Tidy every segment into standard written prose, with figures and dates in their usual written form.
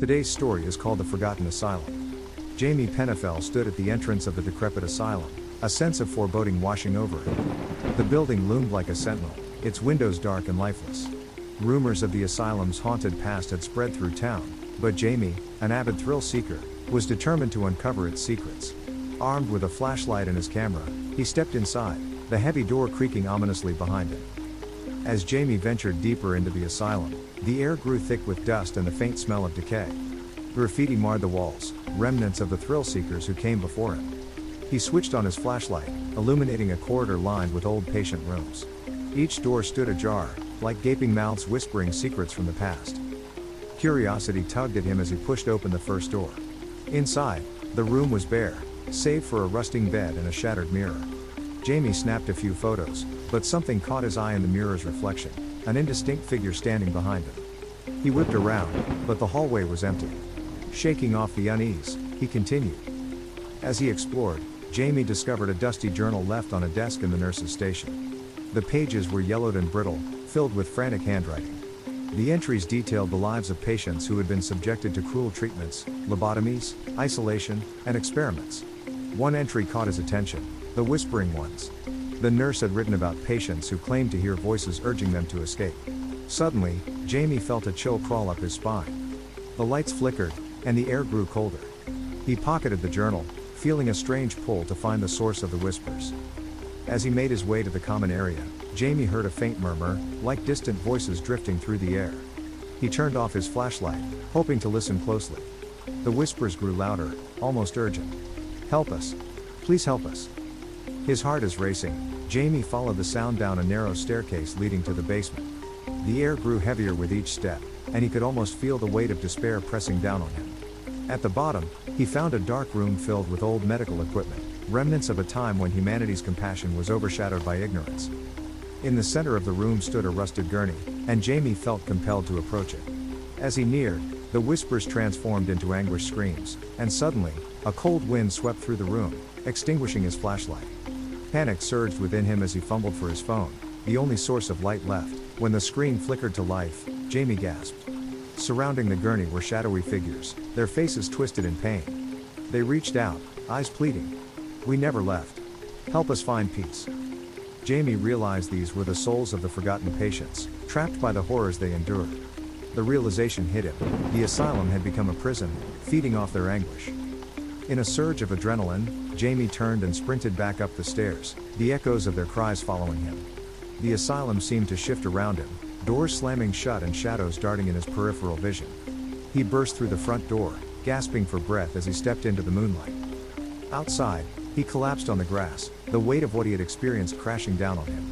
Today's story is called The Forgotten Asylum. Jaime Penafiel stood at the entrance of the decrepit asylum, a sense of foreboding washing over him. The building loomed like a sentinel, its windows dark and lifeless. Rumors of the asylum's haunted past had spread through town, but Jaime, an avid thrill seeker, was determined to uncover its secrets. Armed with a flashlight and his camera, he stepped inside, the heavy door creaking ominously behind him. As Jaime ventured deeper into the asylum, the air grew thick with dust and the faint smell of decay. Graffiti marred the walls, remnants of the thrill seekers who came before him. He switched on his flashlight, illuminating a corridor lined with old patient rooms. Each door stood ajar, like gaping mouths whispering secrets from the past. Curiosity tugged at him as he pushed open the first door. Inside, the room was bare, save for a rusting bed and a shattered mirror. Jaime snapped a few photos, but something caught his eye in the mirror's reflection, an indistinct figure standing behind him. He whipped around, but the hallway was empty. Shaking off the unease, he continued. As he explored, Jaime discovered a dusty journal left on a desk in the nurse's station. The pages were yellowed and brittle, filled with frantic handwriting. The entries detailed the lives of patients who had been subjected to cruel treatments, lobotomies, isolation, and experiments. One entry caught his attention, the whispering ones. The nurse had written about patients who claimed to hear voices urging them to escape. Suddenly, Jaime felt a chill crawl up his spine. The lights flickered, and the air grew colder. He pocketed the journal, feeling a strange pull to find the source of the whispers. As he made his way to the common area, Jaime heard a faint murmur, like distant voices drifting through the air. He turned off his flashlight, hoping to listen closely. The whispers grew louder, almost urgent. "Help us. Please help us." His heart is racing. Jaime followed the sound down a narrow staircase leading to the basement. The air grew heavier with each step, and he could almost feel the weight of despair pressing down on him. At the bottom, he found a dark room filled with old medical equipment, remnants of a time when humanity's compassion was overshadowed by ignorance. In the center of the room stood a rusted gurney, and Jaime felt compelled to approach it. As he neared, the whispers transformed into anguished screams, and suddenly, a cold wind swept through the room, extinguishing his flashlight. Panic surged within him as he fumbled for his phone, the only source of light left. When the screen flickered to life, Jaime gasped. Surrounding the gurney were shadowy figures, their faces twisted in pain. They reached out, eyes pleading. "We never left. Help us find peace." Jaime realized these were the souls of the forgotten patients, trapped by the horrors they endured. The realization hit him: the asylum had become a prison, feeding off their anguish. In a surge of adrenaline, Jaime turned and sprinted back up the stairs, the echoes of their cries following him. The asylum seemed to shift around him, doors slamming shut and shadows darting in his peripheral vision. He burst through the front door, gasping for breath as he stepped into the moonlight. Outside, he collapsed on the grass, the weight of what he had experienced crashing down on him.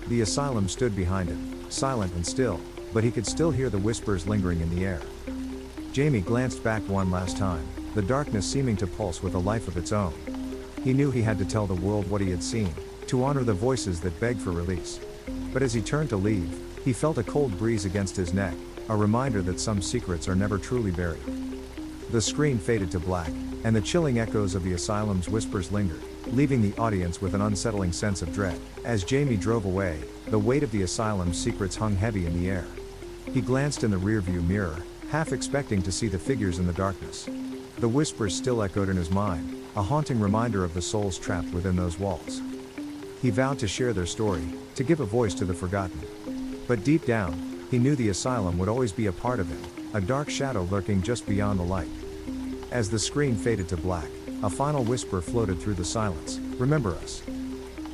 The asylum stood behind him, silent and still, but he could still hear the whispers lingering in the air. Jaime glanced back one last time, the darkness seeming to pulse with a life of its own. He knew he had to tell the world what he had seen, to honor the voices that begged for release. But as he turned to leave, he felt a cold breeze against his neck, a reminder that some secrets are never truly buried. The screen faded to black, and the chilling echoes of the asylum's whispers lingered, leaving the audience with an unsettling sense of dread. As Jaime drove away, the weight of the asylum's secrets hung heavy in the air. He glanced in the rearview mirror, half expecting to see the figures in the darkness. The whispers still echoed in his mind, a haunting reminder of the souls trapped within those walls. He vowed to share their story, to give a voice to the forgotten. But deep down, he knew the asylum would always be a part of him, a dark shadow lurking just beyond the light. As the screen faded to black, a final whisper floated through the silence: "Remember us."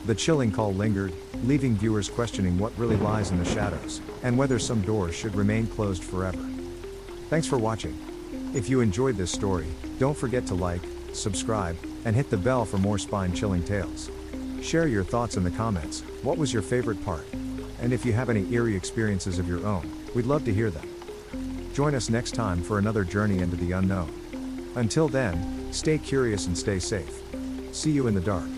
The chilling call lingered, leaving viewers questioning what really lies in the shadows, and whether some doors should remain closed forever. Thanks for watching. If you enjoyed this story, don't forget to like, subscribe, and hit the bell for more spine-chilling tales. Share your thoughts in the comments. What was your favorite part? And if you have any eerie experiences of your own, we'd love to hear them. Join us next time for another journey into the unknown. Until then, stay curious and stay safe. See you in the dark.